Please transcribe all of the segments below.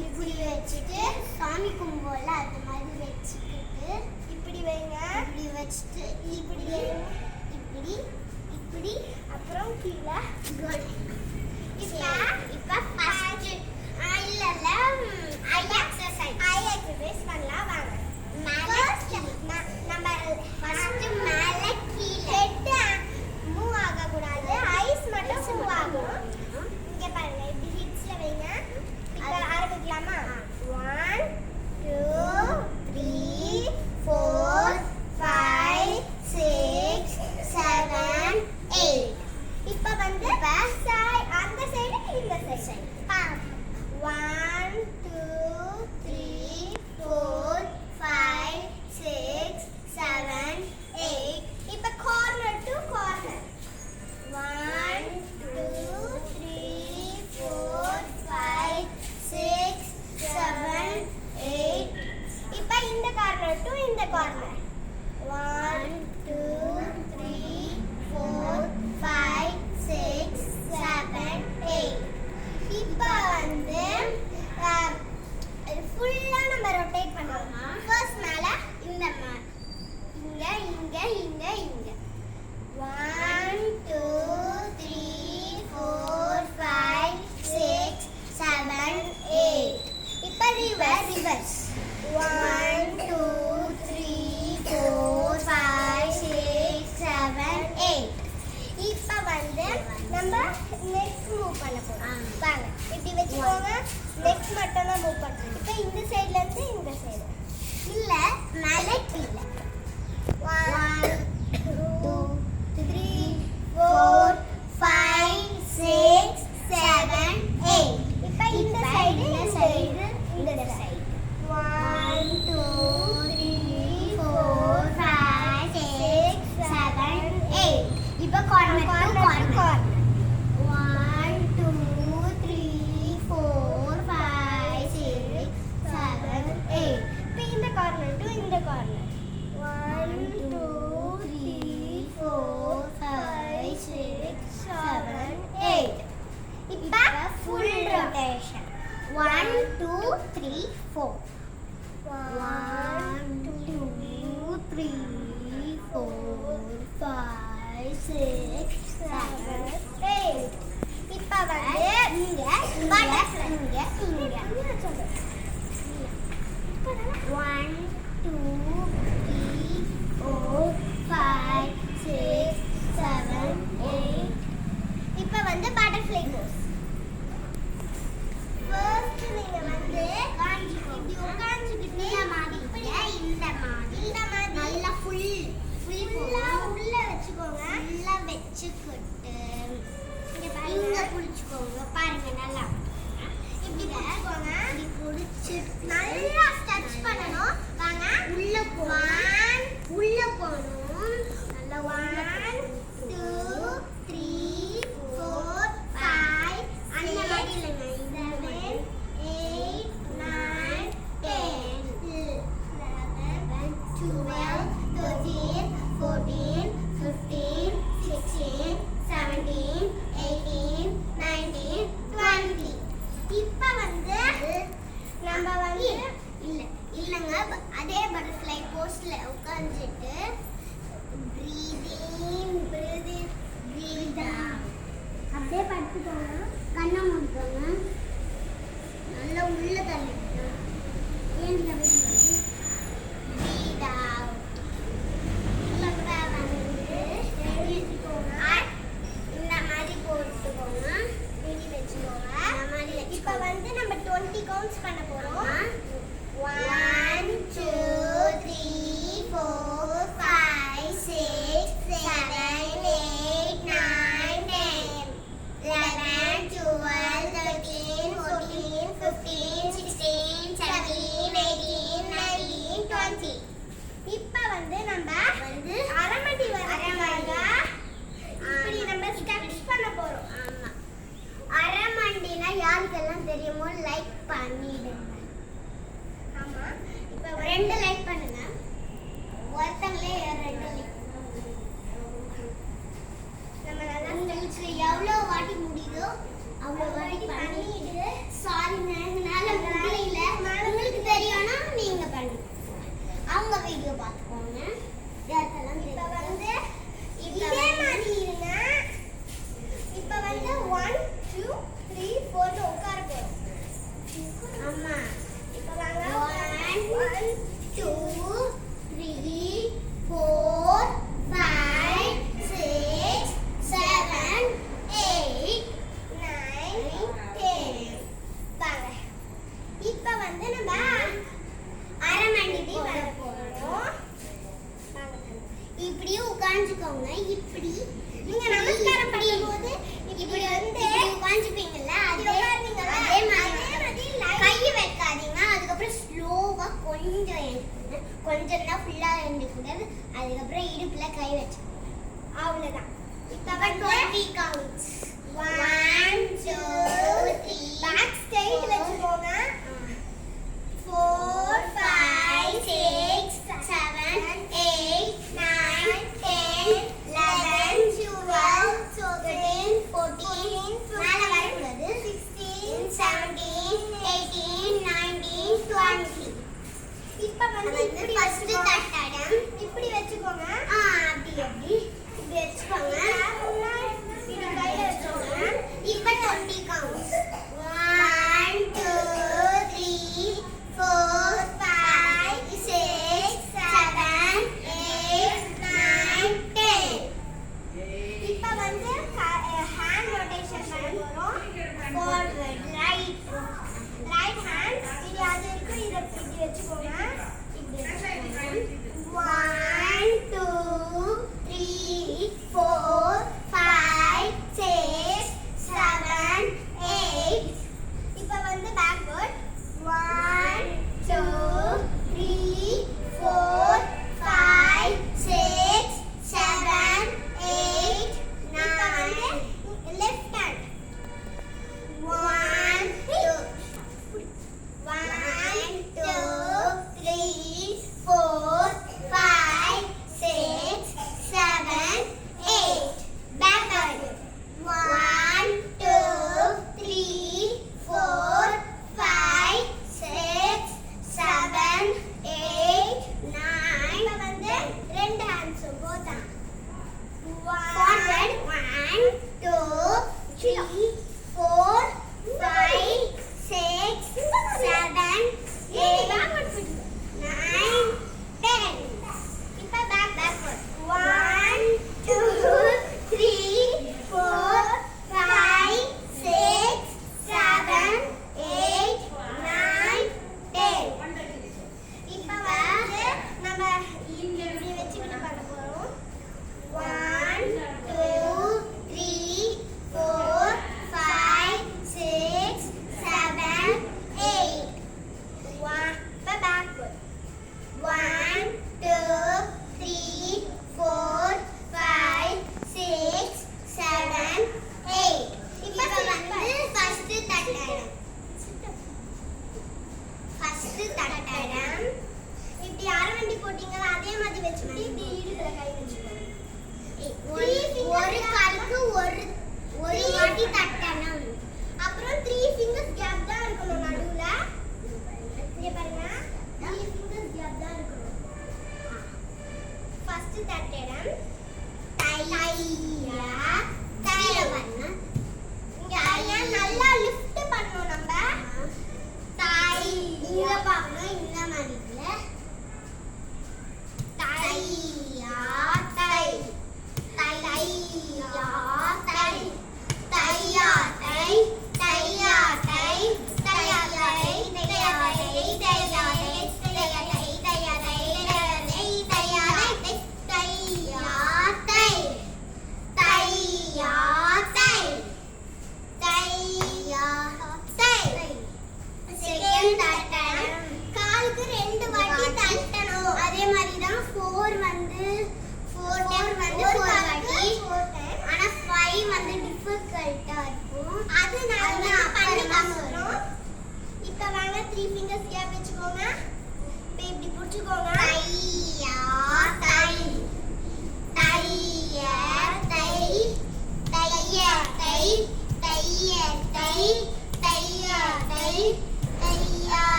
இப்படி வச்சுட்டு சாமி கும்போல அது மாதிரி வச்சுக்கிட்டு இப்படி வைங்க. இப்படி வச்சுட்டு இப்படி இப்படி இப்படி அப்புறம் கீழே குட். இப்போ ஃபர்ஸ்ட் இல்ல ஐ எக்ஸசைஸ் பண்ணலாம் வாங்க. நம்ம ஃபர்ஸ்ட் மேல கீழே ஹெட் மூவ் ஆக கூடாது, ஐஸ் மட்டும் மூவ் ஆகும். இங்க பாருங்க இப்படி ஹிப்ஸ்ல வைங்க. இப்போ ஆரம்பிக்கலாமா? 1 2 3 4 5 6 7 8. இப்போ வந்து அந்த சைடு இந்த சைடு 1 2 3 4 5 6 7 8. இப்போ கார்னர் டு கார்னர் 1 2 3 4 5 6 7 8. இப்போ இந்த கார்னர் டு இந்த கார்னர் 1 2 3 4 5 6 7 8. இப்போ வந்து ஃபுல்லா நம்ம ரொட்டேட் பண்ணுவோம். ஃபர்ஸ்ட் மேல இந்த இங்க இங்க இங்க இங்க 1 2 3 4 5 6 7 8. இப்போ ரிவர்ஸ் 1 2 3 4 5 6 7 8. இப்போ வந்து நம்ம நெக்ஸ்ட் மூவ் பண்ண போறோம். வாங்க இப்படி வெச்சுக்கோங்க. நெக்ஸ்ட் மட்டும் தான் மூவ் பண்றோம். இப்போ இந்த சைடுல இருந்து இந்த சைடு இல்ல மேலே கீழே 1 2 3 4 5 6 7 8. இப்போ இந்த சைடு இந்த சைடு 1 2 3 4 5 6 7 8. இப்போ கார்னர் 1 2 3 4 5 6 7 8. இப்போ இந்த கார்னர் டு இந்த கார்னர் 1 2 3 4 5 6 7 8. இப்போ ஃபுல் ரொட்டேஷன் 1 2 3 4 1 2 3 4 5 6 7 8. இப்போ வந்து இங்க பட்டர்ஃப்ளை இங்க 1 2 3 4 5 6 7 8. இப்போ வந்து பட்டர்ஃப்ளை போஸ். ஃபர்ஸ்ட் நீங்க வந்து இப்படி உட்கார்ந்துக்கிட்டு இந்த மாதிரி நல்லா ஃபுல்லா உள்ள வச்சுக்கோங்க. நல்லா வச்சுக்கிட்டு இங்க புடிச்சுக்கோங்க. பாருங்க நல்லா இப்படி புடிச்சுக்கோங்க. இப்படி புடிச்சு நல்லா டச் பண்ணணும். வாங்க உள்ள போகணும். நல்லா 1 2 3 4 5 அந்த மாதிரி இல்லைங்க. 7 8 9 10 11 12 13 14 15 16 17 18 19 20. இப்போ வந்து நம்ம வந்து இல்லைங்க அதே பட்டர்ஃப்ளை போஸ்ட்ல உட்காந்துட்டு breathe in breathe out. அப்படியே படுத்துக்கோங்க. கண்ணை மூடிக்கோங்க. நல்லா உள்ள தள்ளிட்டு ஏன் breathe out. இந்த மாதிரி போட்டுக்கோங்க. இப்போ வந்து நம்ம 20 கவுண்ட்ஸ் பண்ண போறோம். 1 2 3 4 5 6 7 8 9 10 11 12 13 14 15 16 17 18 19 20. இப்போ வந்து நம்ம வந்து அரமண்டி இப்படி நம்ம ஸ்டெப்ஸ் பண்ண போறோம். ஆமா அரமண்டினா யாருக்கெல்லாம் தெரியுமோ லைக் பண்ணிடுங்க. ஆமா இப்போ 2 லைக் பண்ணுங்க. ஒருத்தங்களே 2 லைக். நம்ம நல்லா எவ்வளோ வாட்டி முடியுதோ அவ்வளோ வாட்டி பண்ணிட்டு சாரி எங்களால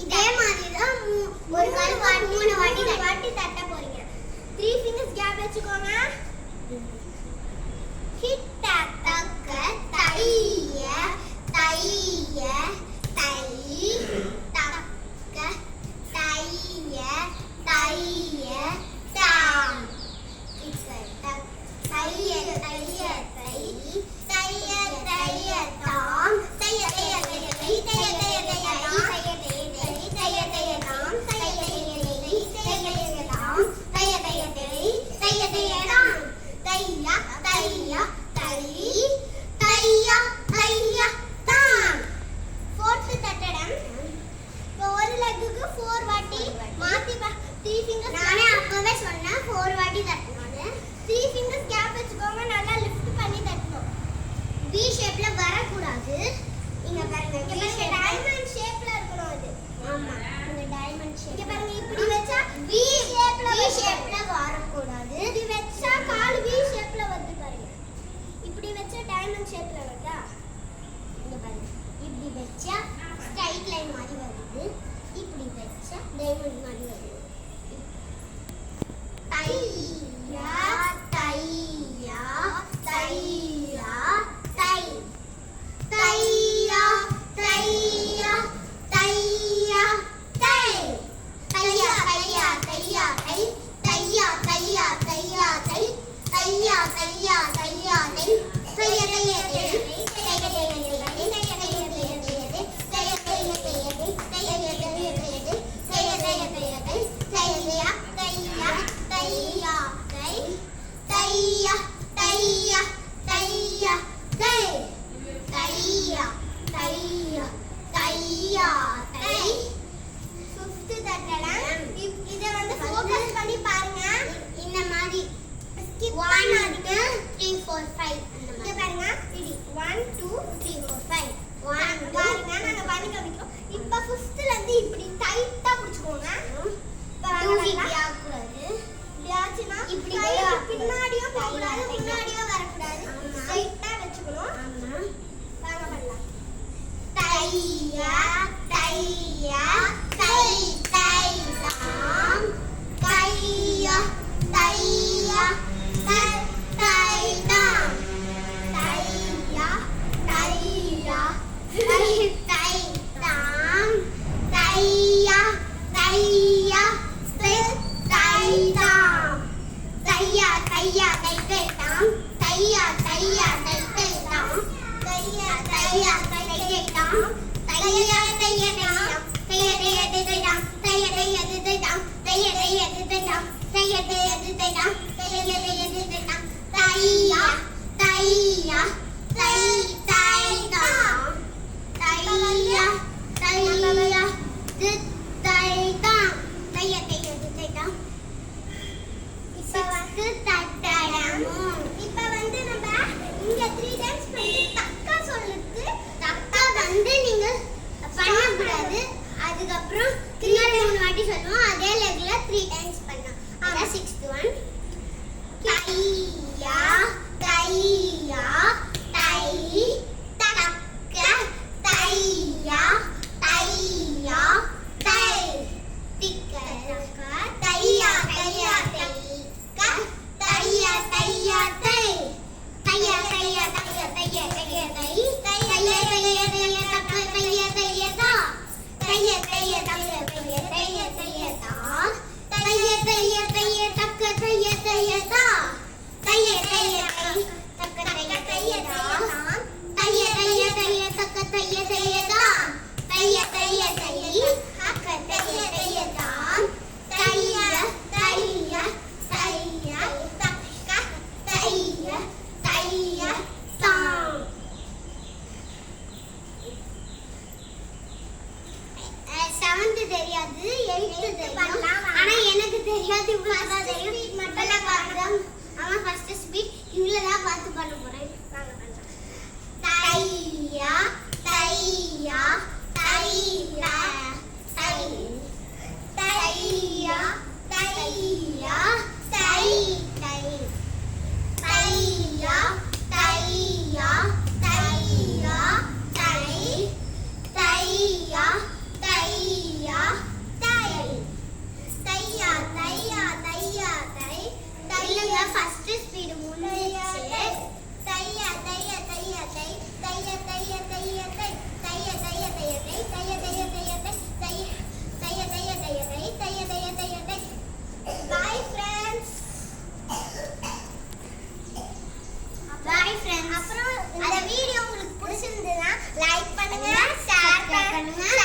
இதே மாதிரி தான் ஒரு கால் 3 வாட்டி தட்ட போறீங்க. 3 fingers கேப் வச்சுக்கோங்க. ஹிட் தக்க தைய தைய தை தக்க தைய தைய தாம். தைய தைய தை தைய தைய தாம் தைய தைய தைய தை தைய தைய தைய தாம் தைய தைய தைய தைய தாம் தைய தைய தைய தாம் தைய தைய தைய தைய தாம் தையா தையா தை தையா தையா தாம். ஃபோர்த் தட்டடம். ஒரு லெக்குக்கு 4 வாட்டி மாத்தி 3 fingers. நானே அப்பவே சொன்னேன் 4 வாட்டி தட்டணும்னு. 3 fingers கேப் வச்சுக்கோங்க. நல்லா லிஃப்ட் பண்ணி தட்டணும். V ஷேப்ல வர கூடாது. இங்க பாருங்க. இங்க டைமண்ட் ஷேப்ல இருக்கணும் அது. ஆமா. இந்த டைமண்ட் ஷேப். இங்க பாருங்க இப்படி வெச்சா V ஷேப்ல வர கூடாது. இப்படி வெச்சா கால் V ஷேப்ல வந்து பாருங்க. இப்படி வெச்சா டைமண்ட் ஷேப்ல வருதா? இங்க பாருங்க. இப்படி வெச்சா ஸ்ட்ரைட் லைன் மாதிரி வருது. இப்படி வெச்சா டைமண்ட் மாதிரி வருது. தையா தையா தையா தை தையா தையா தையா தை தையா தையா தையா தை தையா தையா தையா தை தையா தையா தையா தை தைய தைய தை தைய தைய தை தைய தைய தைய தை தைய தைய தைய தை தைய தைய தைய தை தைய தைய தைய தை தையா தையா தையா தை தையா தையா தையா தை தையா தையா தையா தை. 5th தட்டடம். இத வந்து ஃபோக்கஸ் பண்ணி பாருங்க. இந்த மாதிரி ஸ்கிப் 1 2 3 4 5 இங்க பாருங்க. இது 1 2 3 4 5 1 பாருங்க. நாங்க பண்ணி காமிக்கிறோம். இப்போ 5thல இருந்து இப்படி டைட்டா பிடிச்சுக்கோங்க. இப்படி ஆகக்கூடாது. இப்படி ஆச்சுனா இப்படி பின்னாடியோ போகக்கூடாது, முன்னாடியோ வரக்கூடாது. டைட்டா வச்சுக்கணும். ஆமா. வாங்க பண்ணலாம். தையா தையா தை தை தாம் தையா தையா தை தை தாம் தையா தையா தை தை தாம் தையா தையா தை தை தாம் தையா தையா தை தை தாம் தையா தையா தை தை தாம் தையா தையா தை தை தாம் தையா தையா தாம் தையா தையா தை தாம் தையா தையா தை தாம் தையா தையா தை தாம் தையா தையா தை தாம் தையா தையா தை தாம் தையா தையா தை தை தாம் தையா தையா தை தை தாம் தையா தையா தை தாம். இப்போ வந்து தட்டடம். இப்போ வந்து நம்ம இங்க 3 டைம்ஸ் பண்ணி தக்கா சொல்லுது. தக்கா வந்து நீங்க பண்ணக்கூடாது. அதுக்கப்புறம் 3 வாட்டி சொல்லுவோம். அதே லெக்ல 3 டைம்ஸ் பண்ணோம். அதான் 6th one. தையா தையா தை தக்க தையா தையா தை திக்க தையா தையா தைக்க தையா தையா தை தையா தையா தையா தையா தையா தை தையா தையா தையா தக்க தையா தையா தா தையா தையா தையா தையா தையா தையா தா தையா தையா தையா தக்க தையா தையா தா தையா தையா தை தக்க தையா தையா தா தையா தையா தையா தக்க தையா தையா தா தையா தையா தை தக்க தையா தையா தா தையா தையா தையா தக்க தையா தையா தா. 7th தெரியாது, 8th தெரியும். ஆனா எனக்கு தெரியாது, இவ்வளவுதான் தெரியும். பண்ணுங்க, ஷேர் பண்ணுங்க,